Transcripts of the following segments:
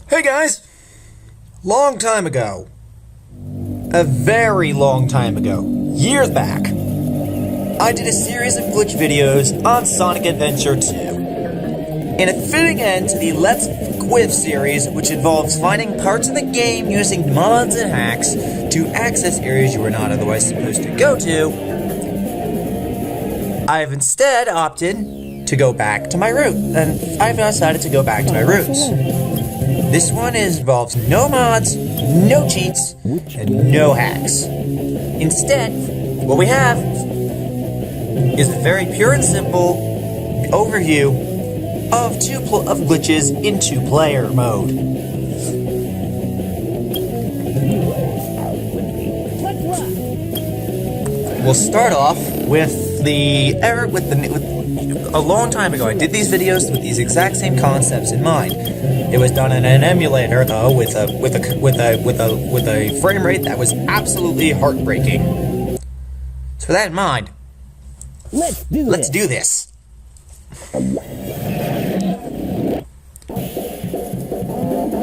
Hey guys! Long time ago, a very long time ago, years back, I did a series of glitch videos on Sonic Adventure 2. In a fitting end to the Let's Quiz series, which involves finding parts of the game using mods and hacks to access areas you were not otherwise supposed to go to, I have instead opted to go back to my root, and I've decided to go back to my roots. This one involves no mods, no cheats, and no hacks. Instead, what we have is a very pure and simple overview of glitches in two-player mode. We'll start off with a long time ago. I did these videos with these exact same concepts in mind. It was done in an emulator, though, with a frame rate that was absolutely heartbreaking. So with that in mind, let's do this.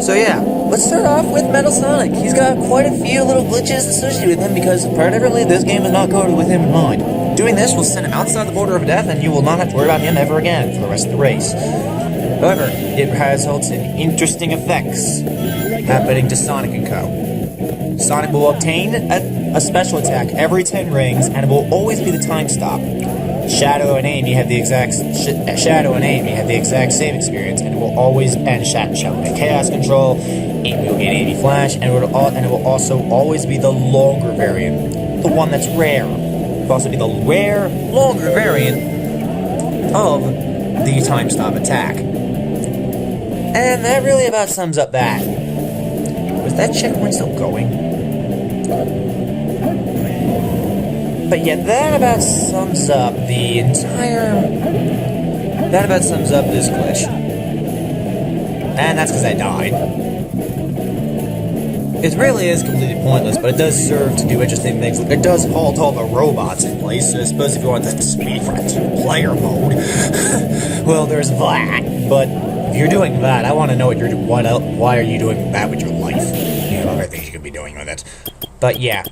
So yeah, let's start off with Metal Sonic. He's got quite a few little glitches associated with him because apparently this game is not coded with him in mind. Doing this will send him outside the border of death, and you will not have to worry about him ever again for the rest of the race. However, it results in interesting effects happening to Sonic & Co. Sonic will obtain a special attack every 10 rings, and it will always be the time stop. Shadow and Amy have the exact same experience, and it will always end Shadow and Chaos Control. Amy will get Amy Flash, and it will also always be the longer variant, the one that's rare. It will also be the rare, longer variant of the time stop attack. And that really about sums up that. Was that checkpoint still going? But yeah, that about sums up this glitch. And that's because I died. It really is completely pointless, but it does serve to do interesting things. It does halt all the robots in place, so I suppose if you want to speed for two-player mode, well, there's that. But if you're doing that, I want to know why are you doing that with your life? You have other things you could be doing with it. But yeah.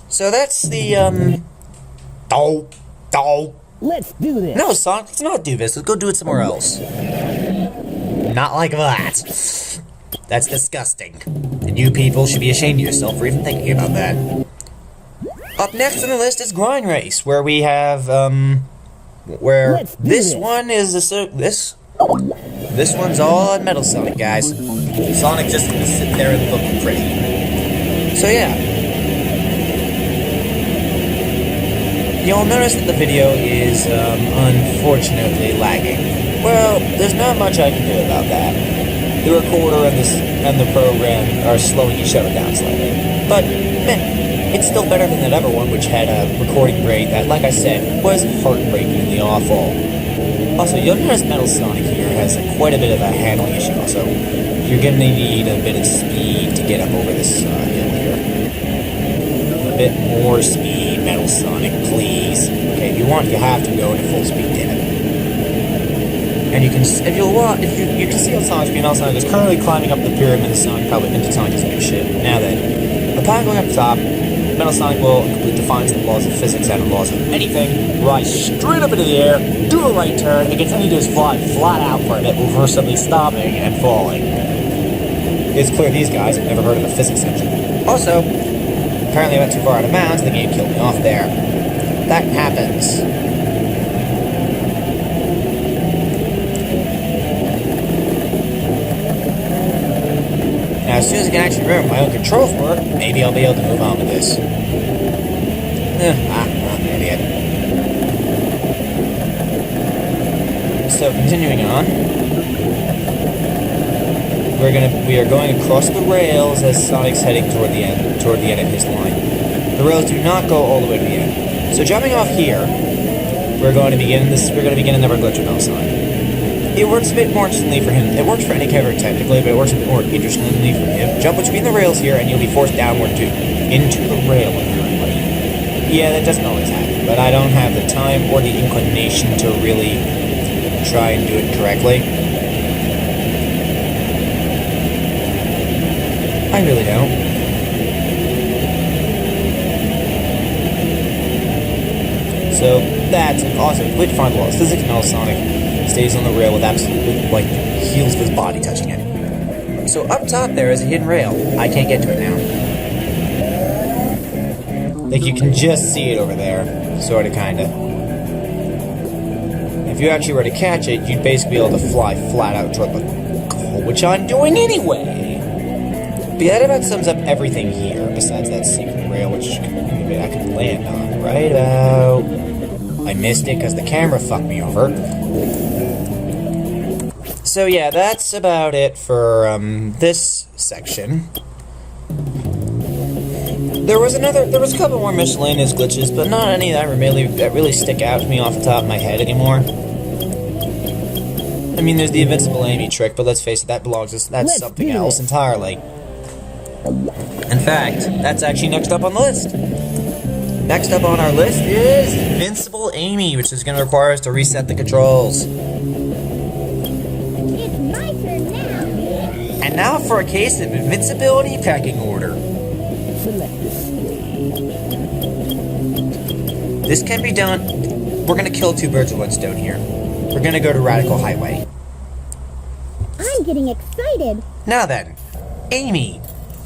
So that's the, Let's do this. No, Sonic, let's not do this. Let's go do it somewhere else. Not like that. That's disgusting. And you people should be ashamed of yourself for even thinking about that. Up next on the list is Grind Race, where we have, this one's all on Metal Sonic, guys. Sonic just has to sit there and look pretty. So yeah. You'll notice that the video is, unfortunately lagging. Well, there's not much I can do about that. The recorder and the program are slowing each other down slightly. But, it's still better than that other one, which had a recording rate that, like I said, was heartbreakingly awful. Also, you'll notice Metal Sonic here has quite a bit of a handling issue also. You're gonna need a bit of speed to get up over this hill here. A bit more speed, Metal Sonic, please. Okay, if you want, you have to go into full speed, damn it. And you can, you can see on Sonic's screen, Metal Sonic is currently climbing up the pyramid of Sonic, probably into Sonic's new ship. Now then, upon going up top, Metal Sonic will define the laws of physics and the laws of anything, rise straight up into the air, do a right turn, and continue to just fly flat out for a bit before suddenly stopping and falling. It's clear these guys have never heard of the physics engine. Also, apparently I went too far out of bounds and the game killed me off there. That happens. Now, as soon as I can actually remember my own controls work, maybe I'll be able to move on with this. I'm an idiot. So, continuing on, we are going across the rails as Sonic's heading toward the end of his line. The rails do not go all the way to the end. So, jumping off here, we're going to begin another glitch with Metal Sonic. It works a bit more interestingly for him. It works for any character technically, but it works a bit more interestingly for him. Jump between the rails here, and you'll be forced downward into the rail apparently. Yeah, that doesn't always happen, but I don't have the time or the inclination to really try and do it correctly. I really don't. So that's also complete front laws. Physics Metal Sonic stays on the rail with absolute, like, heels of his body touching it. So up top there is a hidden rail. I can't get to it now. Like, you can just see it over there. Sorta, kinda. If you actually were to catch it, you'd basically be able to fly flat out toward the goal, which I'm doing anyway. But yeah, that about sums up everything here, besides that secret rail, which I could land on. Right about... I missed it because the camera fucked me over. So yeah, that's about it for this section. There was a couple more miscellaneous glitches, but not any that really stick out to me off the top of my head anymore. I mean, there's the invincible Amy trick, but let's face it, that's something else entirely. In fact, that's actually next up on the list. Next up on our list is Invincible Amy, which is going to require us to reset the controls. It's my turn now. And now for a case of invincibility pecking order. This can be done. We're going to kill two birds with one stone here. We're going to go to Radical Highway. I'm getting excited. Now then, Amy,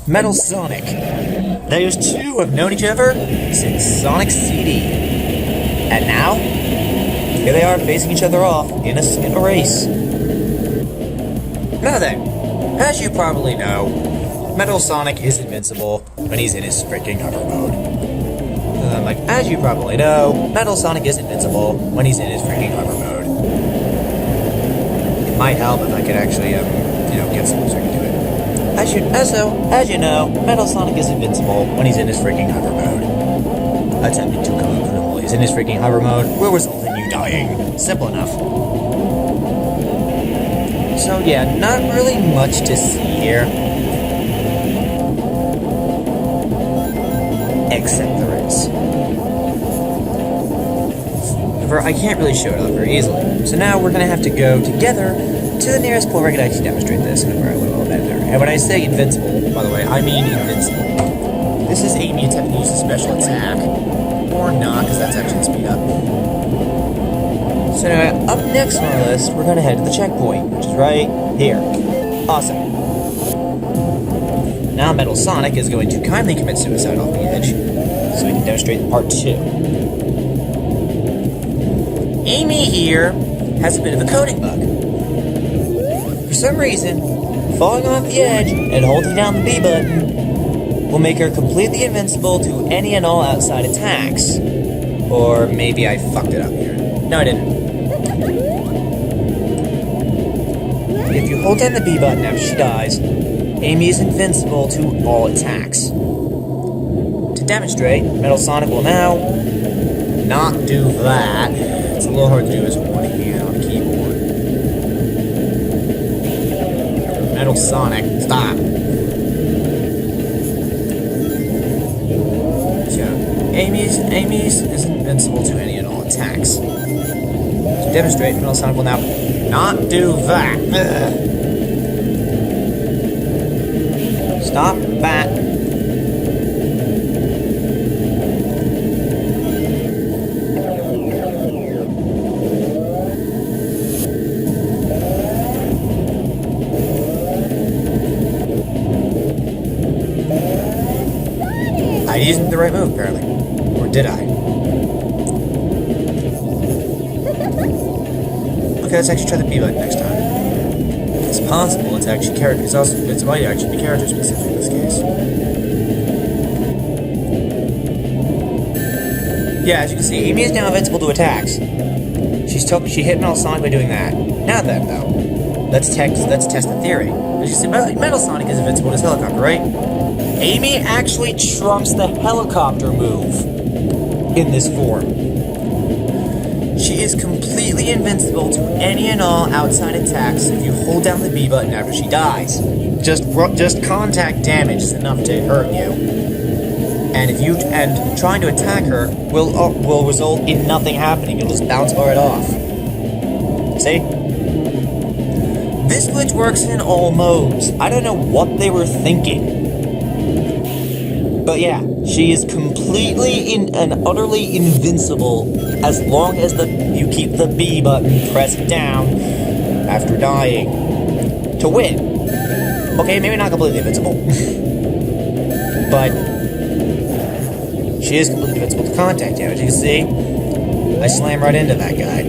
Metal Sonic. Those two have known each other since Sonic CD. And now, here they are facing each other off in a race. Now then, as you probably know, Metal Sonic is invincible when he's in his freaking hover mode. As you probably know, Metal Sonic is invincible when he's in his freaking hover mode. It might help if I could actually, get some music to it. As you know, Metal Sonic is invincible when he's in his freaking hover mode. Attempting to come up while he's in his freaking hover mode will result in you dying. Simple enough. So yeah, not really much to see here. Except there is. However, I can't really show it off very easily. So now we're going to have to go together to the nearest point where I can actually demonstrate this in a very little bit there. And when I say invincible, by the way, I mean invincible. This is Amy attempting to use a special attack. Or not, because that's actually speed up. So anyway, up next on our list, we're going to head to the checkpoint, which is right here. Awesome. Now Metal Sonic is going to kindly commit suicide off the edge, so we can demonstrate part 2. Amy here has a bit of a coding bug. For some reason, falling off the edge and holding down the B button will make her completely invincible to any and all outside attacks. Or maybe I fucked it up here. No, I didn't. If you hold down the B button after she dies, Amy is invincible to all attacks. To demonstrate, Metal Sonic will now not do that. It's a little hard to do as one hand on a keyboard. Metal Sonic, stop. So, Amy's is invincible to any and all attacks. To demonstrate, Metal Sonic will now not do that. Stop that. I used the right move, apparently. Or did I? Okay, let's actually try the B button next time. It's possible it's actually character. It might actually be character specific in this case. Yeah, as you can see, Amy is now invincible to attacks. She hit Metal Sonic by doing that. Now then, though, let's test the theory. As you see, Metal Sonic is invincible to his helicopter, right? Amy actually trumps the helicopter move in this form. She is completely invincible to any and all outside attacks if you hold down the B button after she dies. Just contact damage is enough to hurt you. And trying to attack her will result in nothing happening. It'll just bounce right off. See? This glitch works in all modes. I don't know what they were thinking. But yeah, she is completely and utterly invincible as long as you keep the B button pressed down after dying to win. Okay, maybe not completely invincible, but she is completely invincible to contact damage. You can see, I slam right into that guy.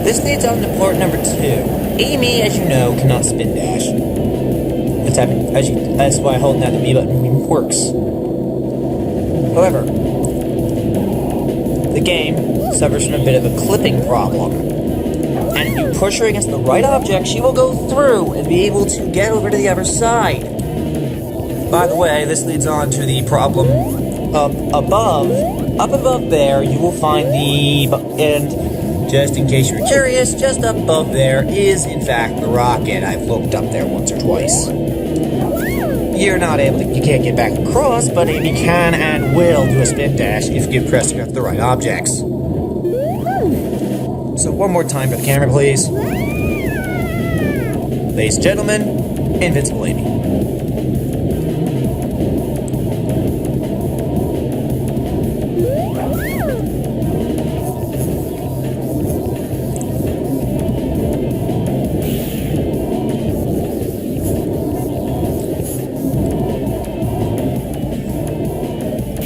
This leads on to part number 2. Amy, as you know, cannot spin dash. That's why holding down the B button works. However, the game suffers from a bit of a clipping problem. And if you push her against the right object, she will go through and be able to get over to the other side. By the way, this leads on to the problem up above. Up above there, you will find and just in case you're curious, just above there is, in fact, the rocket. I've looked up there once or twice. You can't get back across, but Amy can and will do a spin dash if you press against the right objects. So one more time for the camera, please. Ladies and gentlemen, Invincible Amy.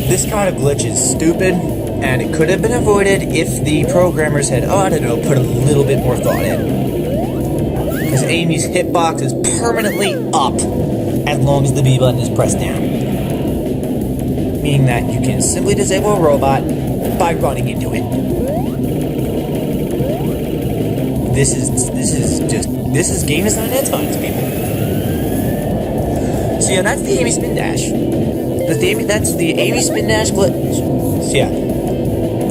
This kind of glitch is stupid, and it could have been avoided if the programmers had, put a little bit more thought in. Because Amy's hitbox is permanently up as long as the B button is pressed down. Meaning that you can simply disable a robot by running into it. This is game design and science, people. So yeah, that's the Amy spin dash. That's the Amy spin dash glitch. So yeah.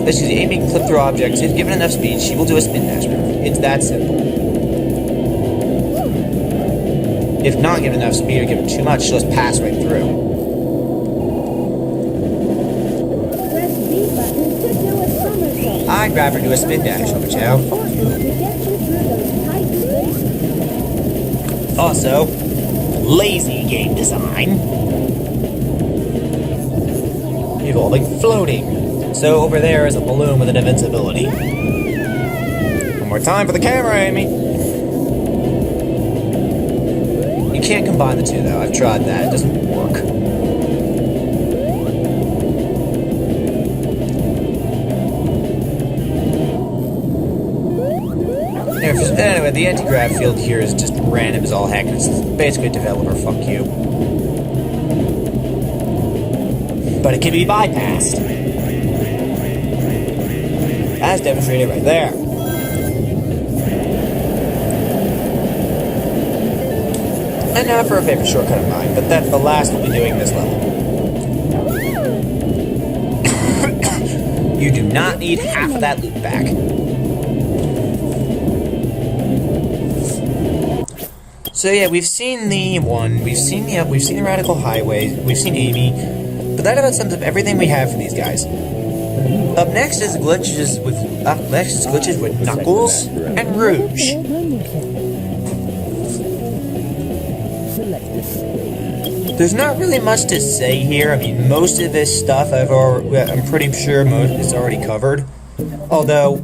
That's the Amy can clip through objects. If given enough speed, she will do a spin dash move. It's that simple. If not given enough speed or given too much, she'll just pass right through. Press B button to do a somersault. I'd rather do a spin dash, over Chow. Also, lazy game design. Involving floating. So over there is a balloon with an invincibility. One more time for the camera, Amy. You can't combine the two, though. I've tried that. It doesn't work. Anyway, the anti-grav field here is just random as all heck. It's basically a developer fuck you. But it can be bypassed. As demonstrated right there. And now for a favorite shortcut of mine, but that's the last we'll be doing in this level. You do not need half of that loot back. So yeah, we've seen the Radical Highway, we've seen Amy, but that about sums up everything we have for these guys. Up next is glitches with Knuckles and Rouge. There's not really much to say here. I mean, most of this stuff I'm pretty sure most is already covered. Although,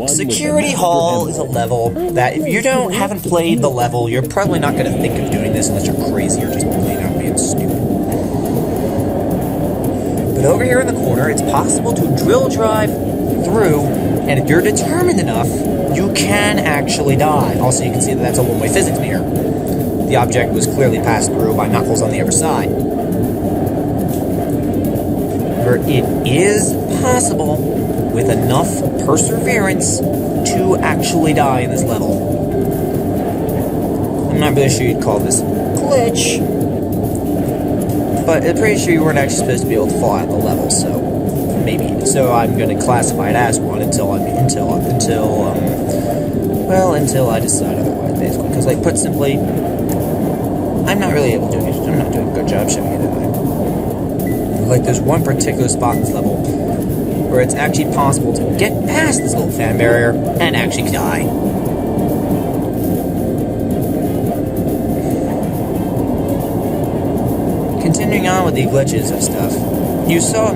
Security Hall is a level that if you haven't played the level, you're probably not going to think of doing this unless you're crazy or just plain out being stupid. But over here in the corner, it's possible to drill drive through, and if you're determined enough, you can actually die. Also, you can see that that's a one-way physics meter. The object was clearly passed through by Knuckles on the other side. But it is possible, with enough perseverance, to actually die in this level. I'm not really sure you'd call this glitch, but I'm pretty sure you weren't actually supposed to be able to fall out of the level, so maybe. So I'm going to classify it as one until I decide otherwise, basically. Because, like, put simply, I'm not doing a good job showing you that. Like, there's one particular spot in this level where it's actually possible to get past this little fan barrier and actually die. continuing on with the glitches and stuff, you saw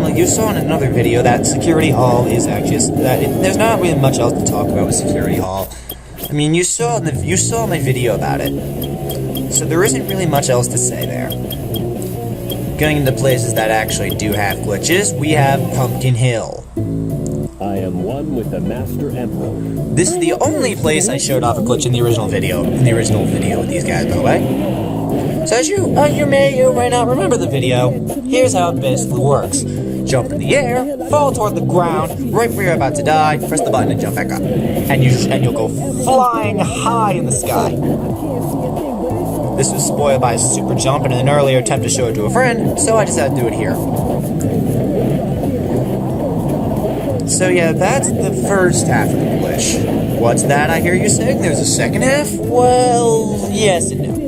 in another video that Security Hall is actually there's not really much else to talk about with Security Hall. I mean, you saw my video about it, so there isn't really much else to say there. Going into places that actually do have glitches, we have Pumpkin Hill. I am one with the Master Emerald. This is the only place I showed off a glitch in the original video. With these guys, by the way. So as you may not remember the video, here's how it basically works. Jump in the air, fall toward the ground, right where you're about to die, press the button and jump back up. And you'll go flying high in the sky. This was spoiled by a super jump in an earlier attempt to show it to a friend, so I decided to do it here. So yeah, that's the first half of the glitch. What's that I hear you saying? There's a second half? Well, yes and no.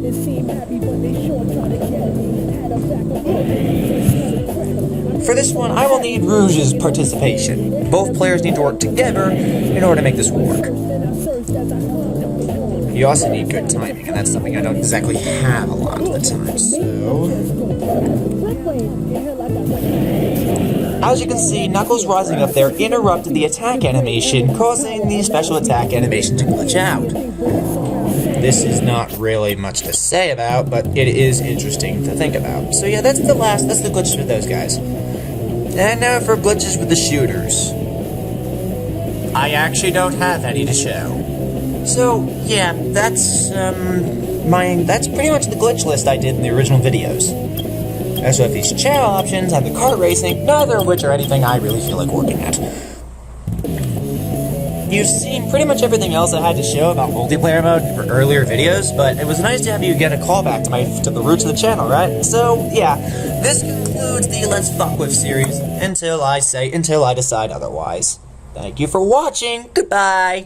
For this one, I will need Rouge's participation. Both players need to work together in order to make this work. You also need good timing, and that's something I don't exactly have a lot of the time, so... As you can see, Knuckles rising up there interrupted the attack animation, causing the special attack animation to glitch out. This is not really much to say about, but it is interesting to think about. So yeah, that's the glitches with those guys. And now for glitches with the shooters. I actually don't have any to show. So yeah, that's pretty much the glitch list I did in the original videos. As with these channel options and the kart racing, neither of which are anything I really feel like working at. You've seen pretty much everything else I had to show about multiplayer mode for earlier videos, but it was nice to have you get a callback to the roots of the channel, right? So, yeah, this concludes the Let's Fuck With series until I decide otherwise. Thank you for watching, goodbye!